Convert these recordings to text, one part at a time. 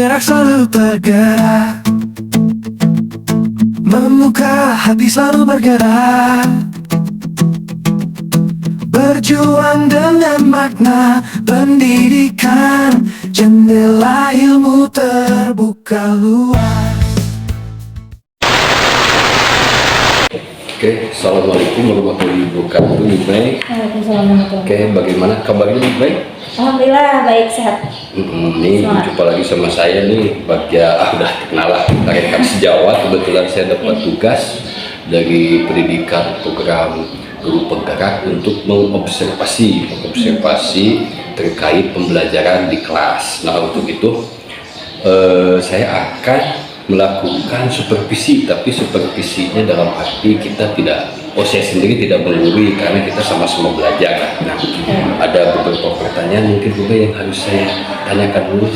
Penggerak selalu bergerak, membuka hati selalu bergerak, berjuang dengan makna pendidikan, jendela ilmu terbuka luas. Oke, assalamualaikum warahmatullahi wabarakatuh, Ibu Mei. Waalaikumsalam warahmatullahi Oke, bagaimana kabarnya Ibu Mei? Alhamdulillah baik sehat. Nih jumpa lagi sama saya nih, udah kenal lah, rekan sejawat. Kebetulan saya dapat tugas dari pendidikan program guru penggerak untuk mengobservasi terkait pembelajaran di kelas. Nah untuk itu saya akan melakukan supervisi, tapi supervisinya dalam arti kita saya sendiri tidak menggurui karena kita sama-sama belajar. Nah, ada beberapa pertanyaan mungkin juga yang harus saya tanyakan dulu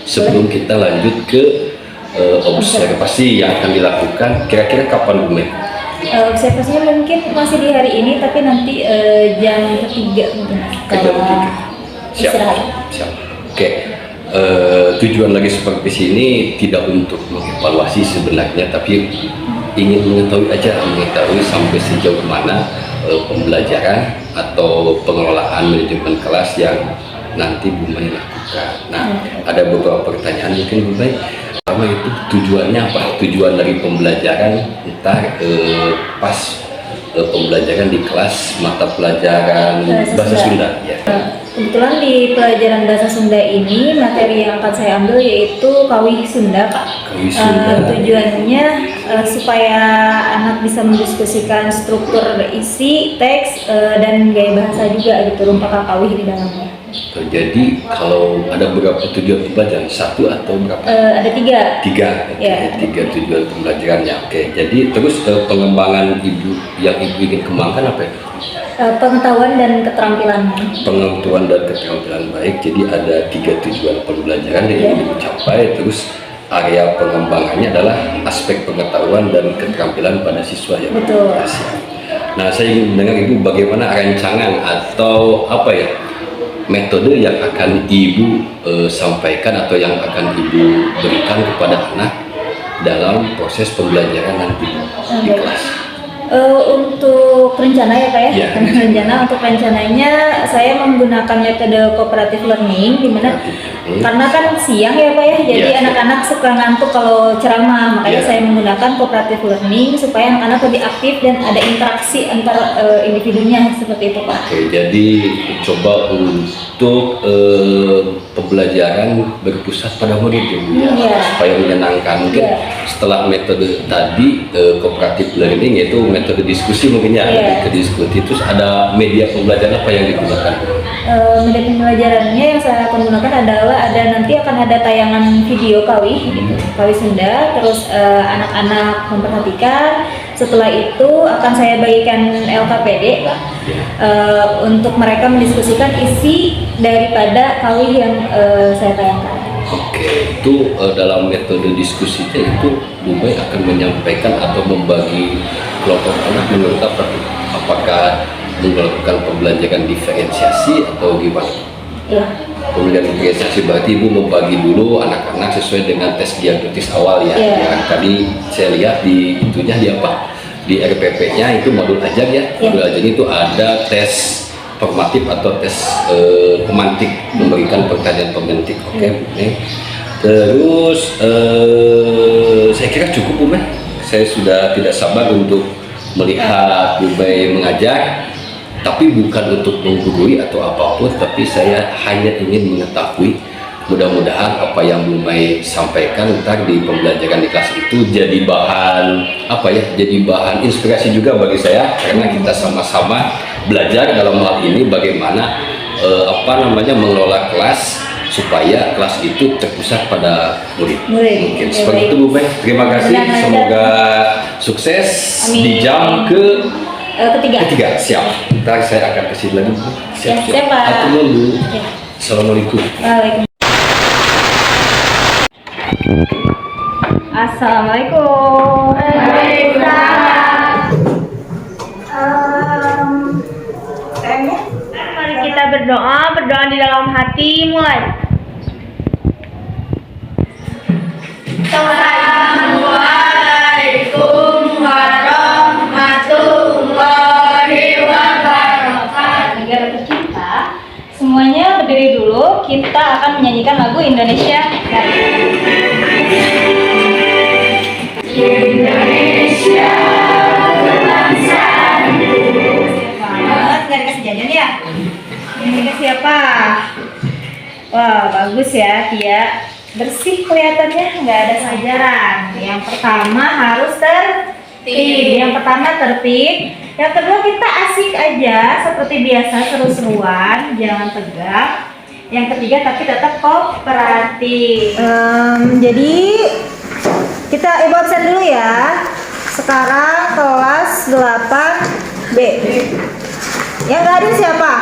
sebelum kita lanjut ke observasi yang akan dilakukan. Kira-kira kapan Bu Mei? Observasinya mungkin masih di hari ini, tapi nanti jam ketiga mungkin. Jam 3. Istirahat. Siap. Oke. Tujuan lagi supervisi ini tidak untuk mengevaluasi sebenarnya, tapi ingin mengetahui sampai sejauh mana pembelajaran atau pengelolaan manajemen kelas yang nanti Bu Mei lakukan. Nah, ada beberapa pertanyaan mungkin Bu Mei. Pertama itu tujuannya apa? Tujuan dari pembelajaran pas pembelajaran di kelas mata pelajaran bahasa Sunda ya. Kebetulan di pelajaran bahasa Sunda ini materi yang akan saya ambil yaitu Kawih Sunda, Pak. Kawih Sunda. Tujuannya supaya anak bisa mendiskusikan struktur isi teks dan gaya bahasa juga gitu, rumpaka kawih di dalamnya. Jadi kalau ada berapa tujuan pembelajaran? Satu atau berapa? Ada tiga. Tiga. Ya. Tiga tujuan pembelajarannya. Oke. Jadi terus pengembangan yang ibu ingin kembangkan apa itu? Pengetahuan dan keterampilan. Pengetahuan dan keterampilan baik. Jadi ada tiga tujuan pembelajaran yang ingin dicapai. Terus area pengembangannya adalah aspek pengetahuan dan keterampilan pada siswa yang Betul. Nah, saya ingin mendengar ibu bagaimana rancangan atau metode yang akan ibu sampaikan atau yang akan ibu berikan kepada anak dalam proses pembelajaran nanti di kelas. Untuk rencana ya Pak ya, Ya. Rencana untuk rencananya saya menggunakan metode cooperative learning, dimana karena kan siang ya Pak ya, jadi Ya. anak-anak suka ngantuk kalau ceramah, makanya Ya. saya menggunakan cooperative learning supaya anak-anak lebih aktif dan ada interaksi antar individunya seperti itu Pak. Oke, jadi coba untuk pembelajaran berpusat pada murid ya, supaya menyenangkan. Mungkin setelah metode tadi cooperative learning yaitu metode diskusi mungkin ya, lebih ke diskusi. Terus ada media pembelajaran apa yang digunakan? Media pembelajarannya yang saya akan gunakan adalah nanti akan ada tayangan video Kawih, Kawih Sunda, terus anak-anak memperhatikan. Setelah itu akan saya bagikan LKPD untuk mereka mendiskusikan isi daripada Kawih yang saya tayangkan. Oke, itu dalam metode diskusinya itu Bu Mei akan menyampaikan atau membagi kelompok anak menurut apakah melakukan pembelajaran diferensiasi atau gimana? Iya. Pembelajaran diferensiasi berarti Ibu membagi dulu anak-anak sesuai dengan tes diagnosis awal ya. Yang tadi saya lihat di RPP-nya itu modul ajar ya. Modul ajar itu ada tes formatif atau tes pemantik, memberikan pertanyaan pemantik. Oke, Bu Mei. Terus saya kira cukup Bu Mei. Saya sudah tidak sabar untuk melihat Bu Mei mengajar, tapi bukan untuk menggurui atau apapun, tapi saya hanya ingin mengetahui. Mudah-mudahan apa yang Bu Mei sampaikan ntar di pembelajaran di kelas itu jadi bahan jadi bahan inspirasi juga bagi saya, karena kita sama-sama belajar dalam hal ini bagaimana mengelola kelas supaya kelas itu terpusat pada murid. Mungkin seperti itu Bu Mei. Terima kasih. Semoga sukses. Amin. Di jam ketiga. Siap. Ntar saya akan kasih lagi. Siap. Pak. Atur dulu. Assalamualaikum. Waalaikumsalam. Assalamualaikum. Mari kita berdoa di dalam hati, mulai. Assalamualaikum warahmatullahi wabarakatuh. Negara tercinta, semuanya berdiri dulu. Kita akan menyanyikan lagu Indonesia. Indonesia berbangsaku. Banget, nggak dikasih jajan ya? Ini dikasih apa? Wah, bagus ya, Tia. Bersih kelihatannya, nggak ada sajaran. Yang pertama harus tertib. Yang pertama tertib. Yang kedua kita asik aja seperti biasa, seru-seruan, jangan tegang. Yang ketiga tapi tetap kooperatif. Jadi kita ibu absen dulu ya. Sekarang kelas 8B. Yang nggak ada siapa?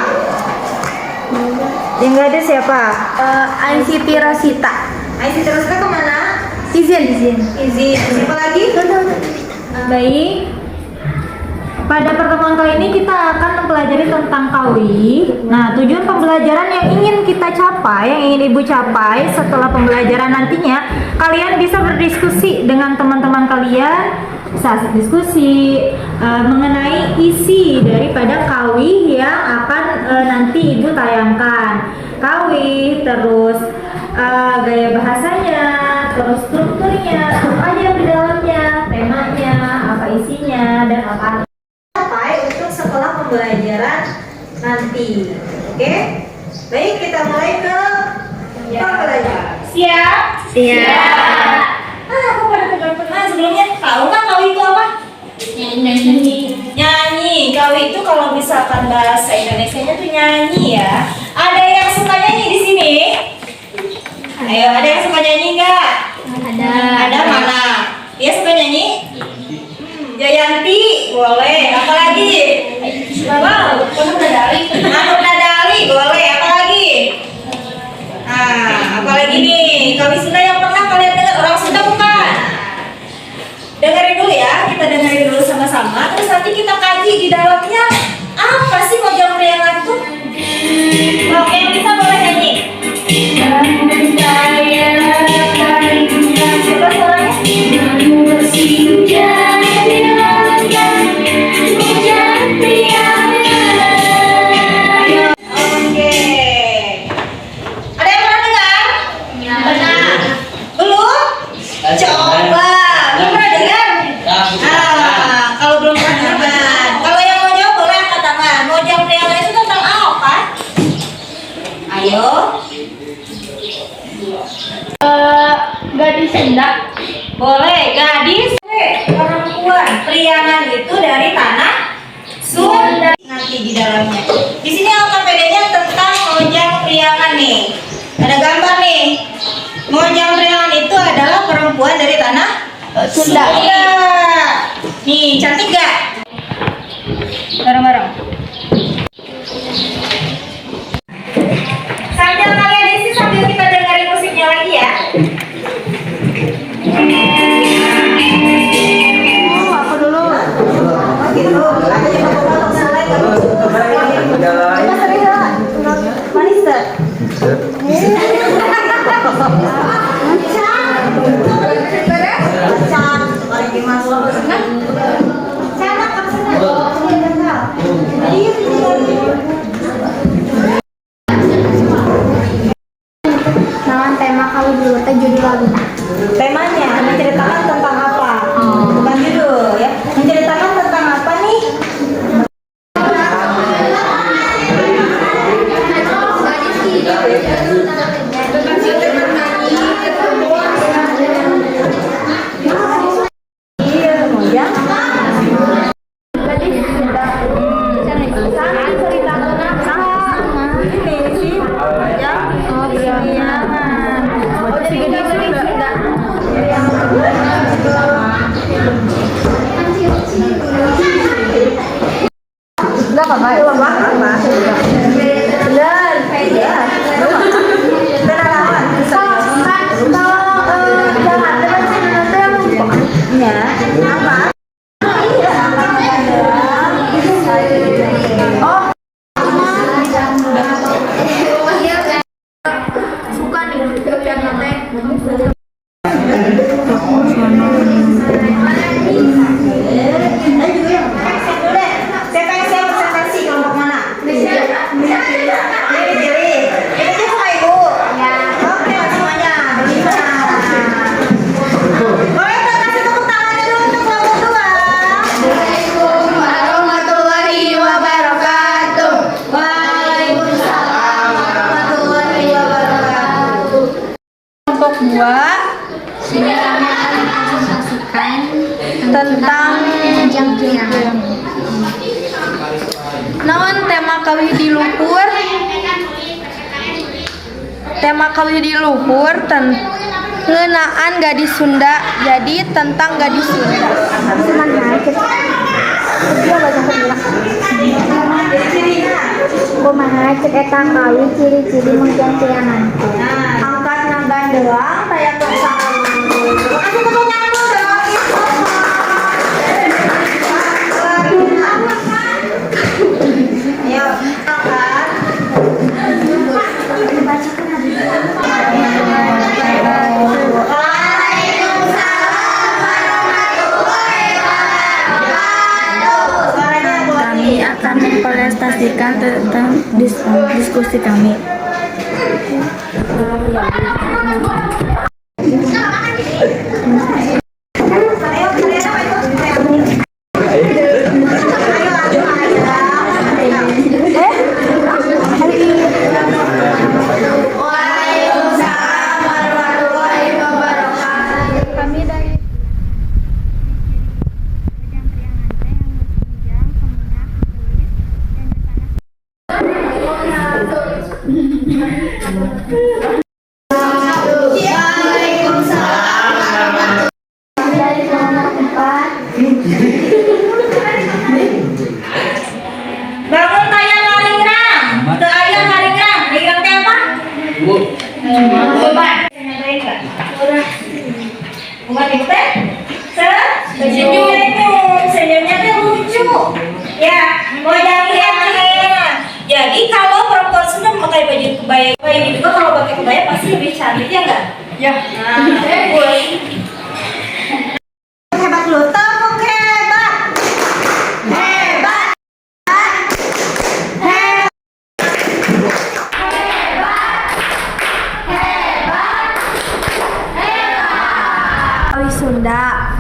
Yang nggak ada siapa? Siti Rosita. Siti Rosita kemana? Izin. Siapa lagi? Baik. Pada pertemuan kali ini kita akan mempelajari tentang kawi. Nah, tujuan pembelajaran yang ingin kita capai, yang ingin Ibu capai setelah pembelajaran nantinya, kalian bisa berdiskusi dengan teman-teman kalian, bisa asik diskusi mengenai isi daripada kawi yang akan nanti Ibu tayangkan. Kawi, terus gaya bahasanya, terus strukturnya, apa aja di dalamnya, temanya, apa isinya, dan apa untuk setelah pembelajaran nanti. Oke? Baik, kita mulai ke pembelajaran. Siap? Siap. Aku pada tegang-tegang. Sebelumnya tahu kan kawi itu apa? Nyanyi. Kawi itu kalau misalkan bahasa Indonesianya tuh nyanyi ya. Ada yang suka nyanyi di sini? Ayo, ada yang suka nyanyi nggak? Ada. Ada mana? Dia suka nyanyi? Jayanti boleh, apalagi? Wow, Anu Nadali boleh, apalagi? Nah, apalagi nih? Kawi Sunda yang pernah kalian dengar, orang Sunda bukan? Dengerin dulu ya, kita dengerin dulu sama-sama. Terus nanti kita kaji di dalamnya apa sih mojang priangan tuh? Oke, yang bisa boleh nyanyi. Coba suaranya. Oke. Ada yang pernah dengar? Benar. Belum? Coba. Belum pernah dengar? Kalau belum pernah dengar. Kalau yang mau jawab boleh angkat tangan. Mojang priangan itu tentang apa? Ayo. Gadis Sunda. Boleh, gadis, perempuan, priangan itu dari tanah Sunda. Nanti di dalamnya. Di sini LKPD-nya tentang mojang priangan nih. Ada gambar nih. Mojang priangan itu adalah perempuan dari tanah Sunda. Nih, cantik gak? Bareng-bareng. Sambil kalian isi, sambil kita dengerin musiknya lagi ya. Aku dulu. Gitu. Ada yang mau potong selai kamu. Coba sering lah. Manis tak? Macam. Mari dimasuk. Sana, kamu sana. Nawan tema kau dulu teh judul lagu. Temanya menceritakan tentang apa? Bukan judul ya. Menceritakan tentang apa nih? Iya, mojang. Suka nih yang ngeteh. Tema kawih di luhur ngeunaan gadis Sunda, jadi tentang gadis Sunda. Kumaha cek eta kawih ciri-ciri mungkin ciangan. Angkat nanggan doang kayak tukang. Makasih tepuk tangan dulu dong. Yuk, angkat. Kami akan mempresentasikan tentang diskusi kami. Kami dari Bangun tayang ngaringrang. Teu aya ngaringrang. Ngaringrang teh apa? Coba. Umat ibu teh? Senyum. Senyumnya teh lucu. Ya, wajah lihat. Jadi kalau perempuan Sunda memakai baju kebaya, ini juga kalau pakai kebaya pasti lebih cantik ya enggak? Ya. Nah, bagus. Hebat lu, tepuk hebat. Hebat. kawih Sunda.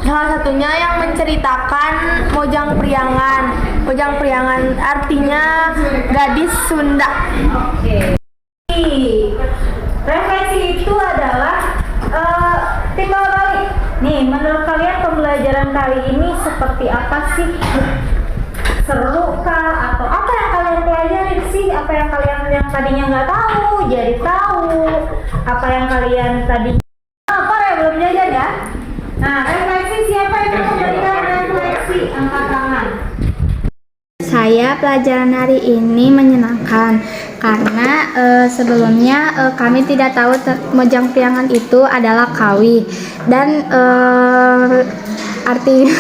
Salah satunya yang menceritakan Mojang Priangan. Mojang Priangan artinya gadis Sunda. Oke. Refleksi itu adalah timbal balik. Nih, menurut kalian pembelajaran kali ini seperti apa sih? Seru kah? Atau apa yang kalian pelajari sih? Apa yang kalian yang tadinya nggak tahu jadi tahu? Apa yang kalian tadi apa ya belum belajar ya? Nah, refleksi siapa yang mau memberikan refleksi? Angkat tangan. Saya pelajaran hari ini menyenangkan karena sebelumnya kami tidak tahu Mojang Priangan itu adalah kawih dan arti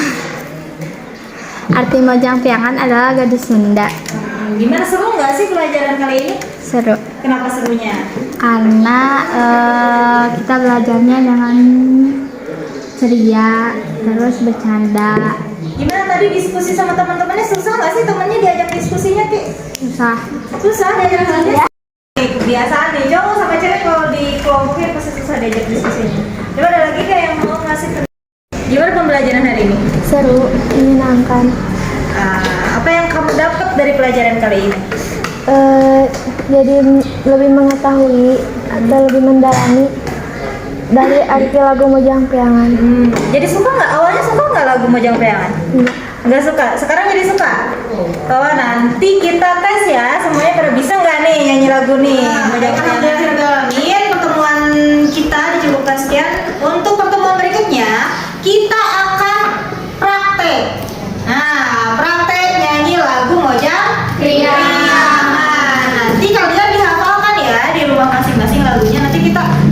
Mojang Priangan adalah gadis Sunda. Gimana, seru nggak sih pelajaran kali ini? Seru Kenapa serunya? karena kita belajarnya dengan ceria terus bercanda. Gimana tadi diskusi sama teman-temannya, susah nggak sih temennya diajak diskusinya, Ki? Susah. Susah diajak diskusinya? Kebiasaan nih, cowok sama cewek kalau dikelompokin pasti susah diajak diskusinya. Coba ada lagi nggak yang mau ngasih gimana pembelajaran hari ini? Seru, menyenangkan. Apa yang kamu dapat dari pelajaran kali ini? Jadi lebih mengetahui atau lebih mendalami dari arti lagu Mojang Priangan. Jadi suka nggak? Awalnya suka nggak lagu Mojang Priangan? Nggak suka. Sekarang jadi suka. Oh, nanti kita tes ya, semuanya pada bisa nggak nih nyanyi lagu nih Mojang Priangan. Pertemuan kita dicukupkan sekian. Untuk pertemuan berikutnya kita akan praktek. Nah, praktek nyanyi lagu Mojang Priangan. Nanti kalian dihafalkan ya di rumah masing-masing lagunya.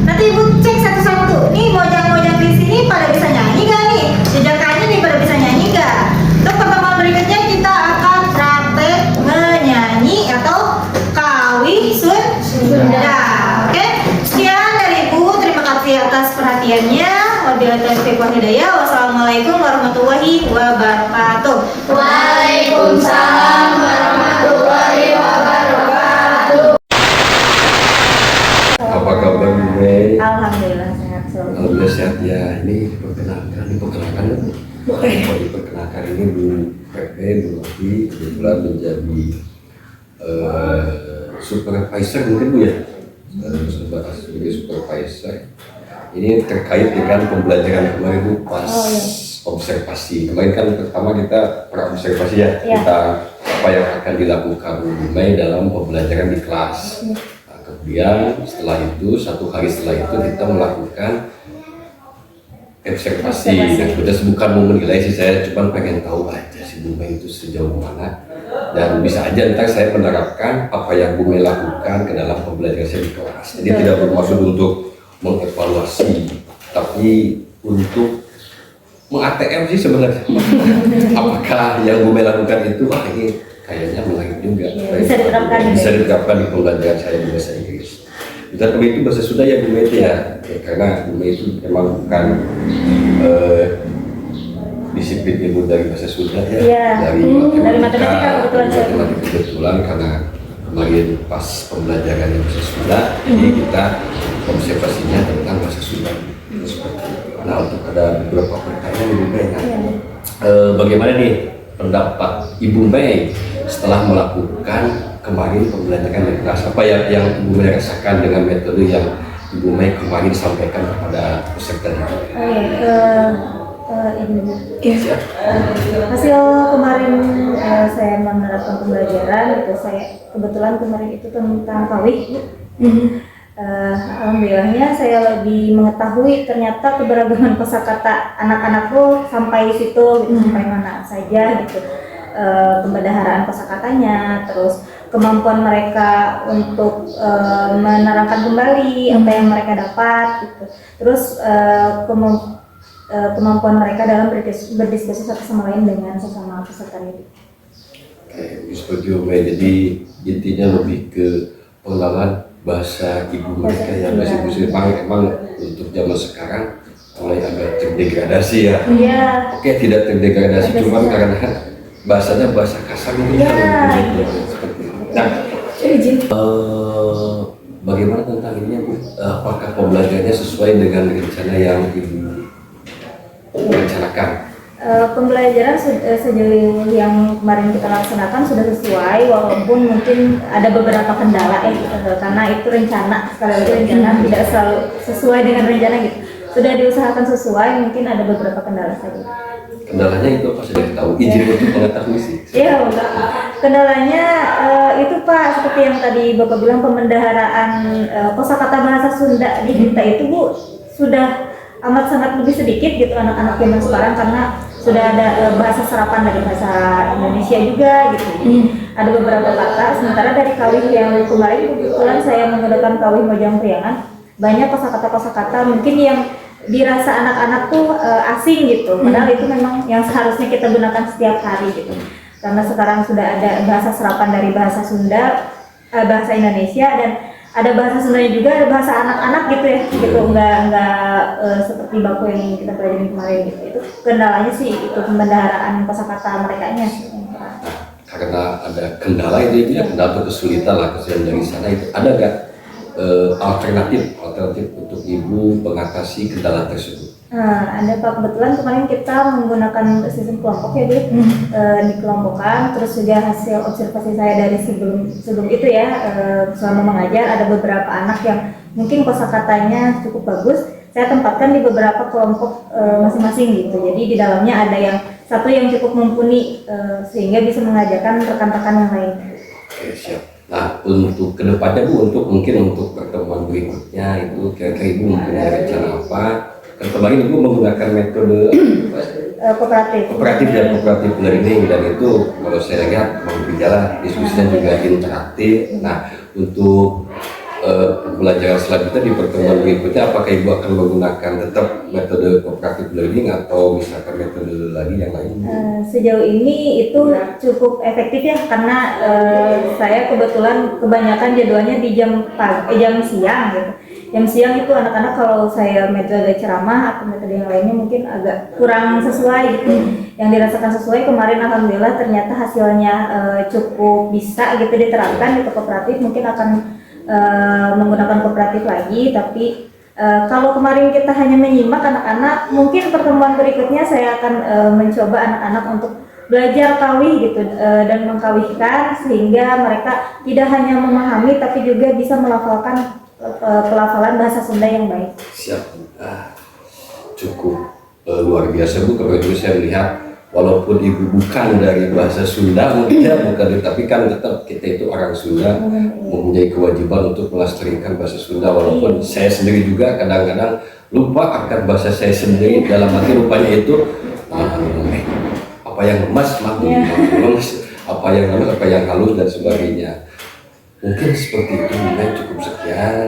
Nanti ibu cek satu-satu. Nih mojang-mojang di sini pada bisa nyanyi gak nih? Jejakannya nih pada bisa nyanyi gak? Untuk pertemuan berikutnya kita akan praktek menyanyi atau kawih Sunda. Oke? Sekian dari ibu. Terima kasih atas perhatiannya. Wabillahi taufiq wal hidayah. Wassalamualaikum warahmatullahi wabarakatuh. Waalaikumsalam warahmatullahi wabarakatuh. Apa kabar Bre? Alhamdulillah sehat selalu. Alhamdulillah sehat ya. Ini diperkenalkan ini Bu PP, Bu Novi kebetulan menjadi supervisor mungkin Bu ya. Sebagai supervisor. Ini terkait dengan pembelajaran kemarin Bu pas observasi. Kemarin kan pertama kita pra observasi ya. Kita apa yang akan dilakukan Bu Mei dalam pembelajaran di kelas. Nah, kemudian setelah itu, 1 hari setelah itu kita melakukan observasi. Nah, kita bukan mau menilai sih, saya cuma pengen tahu aja si Bu Mei itu sejauh mana. Dan bisa aja ntar saya menerapkan apa yang Bu Mei lakukan ke dalam pembelajaran saya di kelas. Jadi tidak bermaksud untuk mengevaluasi, tapi untuk meng-ATM sih sebenarnya. Apakah yang Bu Mei lakukan itu, wah ini kayaknya menarik juga. Bisa diterapkan. Bisa diterapkan di pembelajaran saya di bahasa Inggris. Tetapi itu bahasa Sunda ya Bu Mei itu ya, karena Bu Mei itu memang bukan disiplin ilmu dari bahasa Sunda ya, Iya. Dari matematika kebetulan karena kemarin pas pembelajaran bahasa Sunda, jadi kita observasinya tentang bahasa Sunda. Seperti itu. Nah, untuk ada beberapa pertanyaan Ibu Mei, bagaimana nih pendapat Ibu Mei setelah melakukan kemarin pembelajaran di kelas? Apa yang Ibu Mei rasakan dengan metode yang Ibu Mei kemarin sampaikan kepada peserta itu? Hasil kemarin saya menerapkan pembelajaran itu, saya kebetulan kemarin itu tentang kawih. Alhamdulillahnya saya lebih mengetahui ternyata keberagaman kosakata anak-anakku sampai situ gitu, sampai mana saja gitu. Pembendaharaan kosakatanya, terus kemampuan mereka untuk menerangkan kembali apa yang mereka dapat gitu. Terus kemampuan mereka dalam berdiskusi satu sama lain dengan sesama peserta didik. Oke, seperti Bu Mei, jadi intinya lebih ke pengenalan bahasa ibu mereka yang bahasa ibu emang untuk zaman sekarang mulai agak terdegradasi ya. Iya. Oke, tidak terdegradasi, cuma karena bahasanya bahasa kasar gitu. Iya. Seperti itu. Nah, bagaimana tentang ini Bu? Apakah pembelajarannya sesuai dengan rencana yang Ibu rencanakan? Pembelajaran sejauh yang kemarin kita laksanakan sudah sesuai, walaupun mungkin ada beberapa kendala karena itu rencana, sekali lagi rencana tidak selalu sesuai dengan rencana gitu. Sudah diusahakan sesuai, mungkin ada beberapa kendala saja. Kendalanya itu apa sudah tahu? Izin untuk mengetahui sih. Iya, kendalanya itu Pak, seperti yang tadi Bapak bilang, pemendaharaan kosakata bahasa Sunda di kita itu Bu sudah amat sangat lebih sedikit gitu anak-anak zaman sekarang, karena sudah ada bahasa serapan dari bahasa Indonesia juga gitu. Ada beberapa kata, sementara dari kawih yang kemarin kebetulan saya menggunakan kawih Mojang Priangan, banyak kosakata mungkin yang dirasa anak-anak tuh asing gitu, padahal itu memang yang seharusnya kita gunakan setiap hari gitu. Karena sekarang sudah ada bahasa serapan dari bahasa Sunda, bahasa Indonesia, dan ada bahasa Sundanya juga, ada bahasa anak-anak gitu ya, gitu nggak seperti baku yang kita pelajari kemarin gitu. Itu kendalanya sih itu pembendaharaan kosakata mereka nya. Karena ada kendala itu ya, kendala kesulitan lah dari sana itu. Ada nggak alternatif untuk Ibu mengatasi kendala tersebut? Ada Pak, kebetulan kemarin kita menggunakan sistem kelompok ya Bu, dikelompokkan, terus juga hasil observasi saya dari sebelum itu ya, selama mengajar ada beberapa anak yang mungkin kosakatanya cukup bagus, saya tempatkan di beberapa kelompok masing-masing gitu. Jadi di dalamnya ada yang satu yang cukup mumpuni sehingga bisa mengajarkan rekan-rekan yang lain. Oke, siap. Nah, untuk kedepannya Bu, mungkin untuk pertemuan berikutnya itu kira-kira Ibu mempunyai rencana apa? Kan kemarin Ibu menggunakan metode kooperatif dan kooperatif learning, dan itu kalau saya lihat berjalan diskusinya juga interaktif. Nah, untuk pembelajaran selanjutnya di pertemuan berikutnya, apakah Ibu akan menggunakan tetap metode kooperatif learning atau misalkan metode lagi yang lain? Sejauh ini itu cukup efektif ya, karena saya kebetulan kebanyakan jadwalnya di jam siang gitu. Jam siang itu anak-anak kalau saya metode ceramah atau metode yang lainnya mungkin agak kurang sesuai gitu. Yang dirasakan sesuai kemarin alhamdulillah ternyata hasilnya cukup bisa gitu diterapkan di kooperatif. Mungkin akan menggunakan kooperatif lagi, tapi kalau kemarin kita hanya menyimak anak-anak, mungkin pertemuan berikutnya saya akan mencoba anak-anak untuk belajar kawih gitu dan mengkawihkan sehingga mereka tidak hanya memahami tapi juga bisa melafalkan pelafalan bahasa Sunda yang baik. Siap. Cukup luar biasa Bu, kalau itu saya melihat walaupun ibu bukan dari bahasa Sunda mungkin ya, bukan, tapi kan tetap kita itu orang Sunda mempunyai kewajiban untuk melestarikan bahasa Sunda, walaupun saya sendiri juga kadang-kadang lupa akan bahasa saya sendiri, dalam arti rupanya itu apa yang lemas, apa yang halus, apa yang halus dan sebagainya. Mungkin seperti itu, mungkin cukup sekian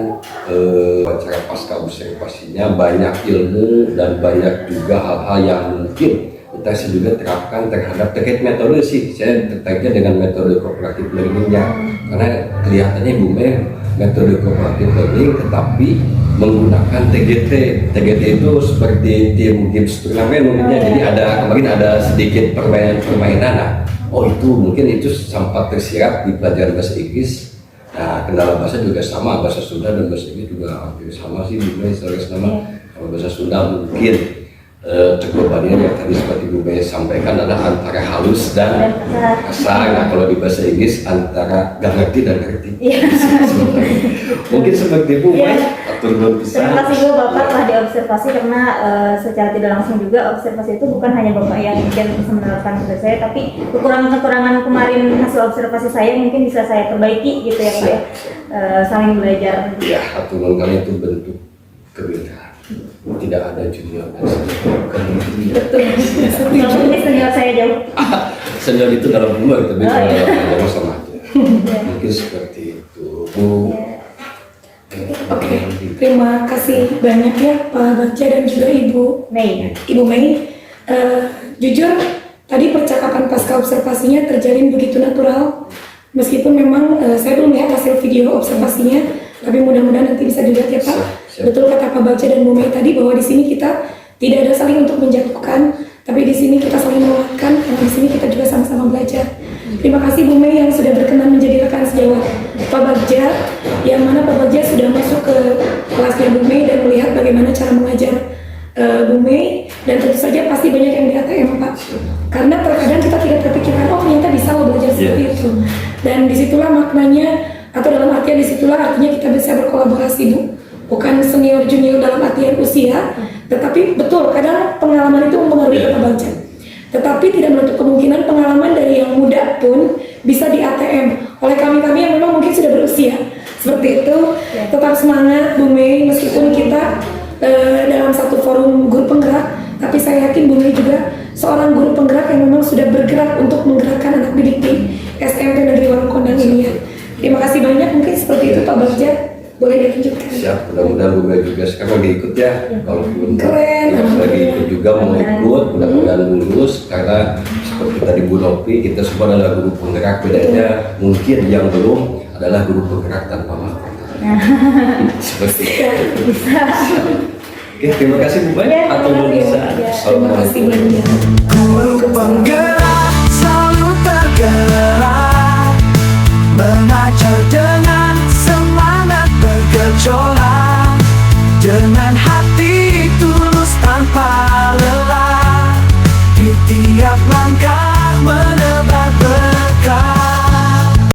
acara pasca observasinya, banyak ilmu dan banyak juga hal-hal yang mungkin kita juga terapkan terkait metode sih. Saya tertaiknya dengan metode cooperative learningnya, karena kelihatannya Bu Mei metode cooperative learning tetapi menggunakan TGT. TGT itu seperti tim games turnamen mungkinnya, jadi kemarin ada sedikit permainan. Nah, itu mungkin itu sempat tersirat di pelajaran bahasa Inggris. Nah, kendala bahasa juga sama, bahasa Sunda dan bahasa Inggris juga hampir sama sih, dimulai sama. Kalau bahasa Sunda mungkin terbebannya yang tadi seperti Bu Mei sampaikan adalah antara halus dan kasar. Nah, kalau di bahasa Inggris antara gak ngerti dan ngerti. Mungkin seperti Bu Mei. Terima kasih Bu Bapak telah diobservasi, karena secara tidak langsung juga observasi itu bukan hanya Bapak yang mungkin bisa menerapkan kepada saya, tapi kekurangan-kekurangan kemarin hasil observasi saya mungkin bisa saya perbaiki gitu ya Pak ya. Saling belajar. Ya, aturan kali itu bentuk kebiasaan. Tidak ada junior dan senior. Betul. Kalau ini senior saya jauh. Senior itu dalam umur, tapi kalau dalam sama aja. Mungkin seperti itu. Bu. Oke, terima kasih banyak ya Pak Bagja dan juga Ibu Mei. Jujur tadi percakapan pasca observasinya terjalin begitu natural, meskipun memang saya belum lihat hasil video observasinya, tapi mudah-mudahan nanti bisa dilihat ya Pak. Betul kata Pak Bagja dan Bu Mei tadi, bahwa di sini kita tidak ada saling untuk menjatuhkan, tapi di sini kita saling menguatkan, karena di sini kita juga sama-sama belajar. Terima kasih Bu Mei yang sudah berkenan menjadi rekan sejawat Pak Bagja, yang mana Pak Bagja sudah masuk ke kelasnya Bu Mei dan melihat bagaimana cara mengajar Bu Mei, dan tentu saja pasti banyak yang di ATM Pak, karena terkadang kita tidak terpikirkan, ternyata bisa loh belajar seperti itu, dan disitulah maknanya, atau dalam artian disitulah artinya kita bisa berkolaborasi Bu, bukan senior junior dalam artian usia, tetapi betul kadang pengalaman itu mempengaruhi Pak Bagja. Tetapi tidak menutup kemungkinan pengalaman dari yang muda pun bisa di ATM oleh kami-kami yang memang mungkin sudah berusia. Seperti itu, tetap semangat Bu Mei, meskipun kita dalam satu forum guru penggerak, tapi saya yakin Bu Mei juga seorang guru penggerak yang memang sudah bergerak untuk menggerakkan anak didik di SMP Negeri Warung Kondang ini ya. Terima kasih banyak, mungkin seperti itu Pak Bagja. Boleh dilanjutkan. Siap, mudah-mudahan Bu Mei juga sekarang lagi ikut ya. Kalau belum Keren. lagi ikut juga mau ikut, mudah-mudahan lulus, karena seperti tadi Bu Nopi, kita semua adalah guru penggerak, bedanya mungkin yang belum adalah guru penggerak tanpa mahkota. Seperti itu. Bisa. Oke, terima kasih Bu Mei. Atau belum bisa. Terima kasih banyak. Guru penggerak selalu tergerak, mengajar dengan semangat bergejolak, dengan hati tulus tanpa lelah, di tiap langkah